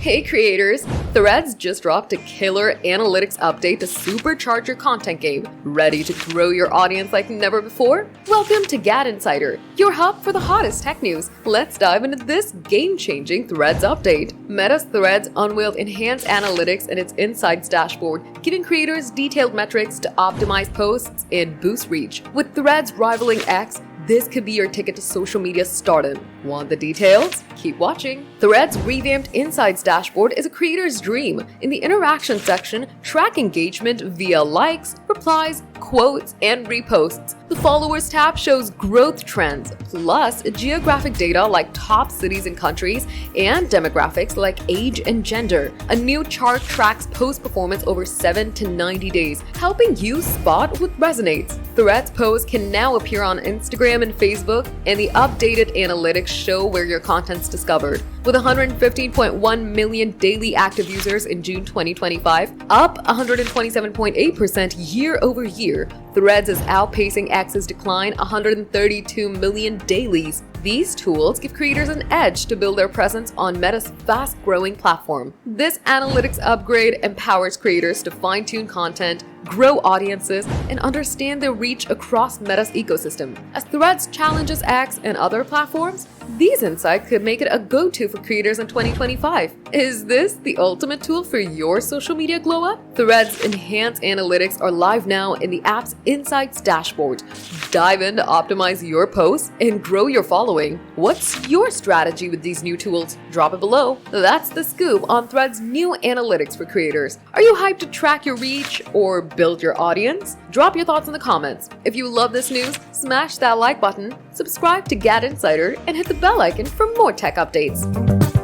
Hey creators! Threads just dropped a killer analytics update to supercharge your content game. Ready to grow your audience like never before? Welcome to GadInsider, your hub for the hottest tech news. Let's dive into this game-changing Threads update. Meta's Threads unveiled enhanced analytics in its Insights dashboard, giving creators detailed metrics to optimize posts and boost reach. With Threads rivaling X, this could be your ticket to social media stardom. Want the details? Keep watching. Threads' revamped Insights dashboard is a creator's dream. In the interaction section, track engagement via likes, replies, quotes, and reposts. The Followers tab shows growth trends, plus geographic data like top cities and countries, and demographics like age and gender. A new chart tracks post performance over 7 to 90 days, helping you spot what resonates. Threads posts can now appear on Instagram and Facebook, and the updated analytics show where your content's discovered. With 115.1 million daily active users in June 2025, up 127.8% year over year, Threads is outpacing X's decline 132 million dailies. These tools give creators an edge to build their presence on Meta's fast-growing platform. This analytics upgrade empowers creators to fine-tune content, grow audiences, and understand their reach across Meta's ecosystem. As Threads challenges X and other platforms, these insights could make it a go-to for creators in 2025. Is this the ultimate tool for your social media glow-up? Threads' enhanced analytics are live now in the app's Insights dashboard. Dive in to optimize your posts and grow your following. What's your strategy with these new tools? Drop it below. That's the scoop on Threads' new analytics for creators. Are you hyped to track your reach or build your audience? Drop your thoughts in the comments. If you love this news, smash that like button, subscribe to GadInsider, and hit the bell icon for more tech updates.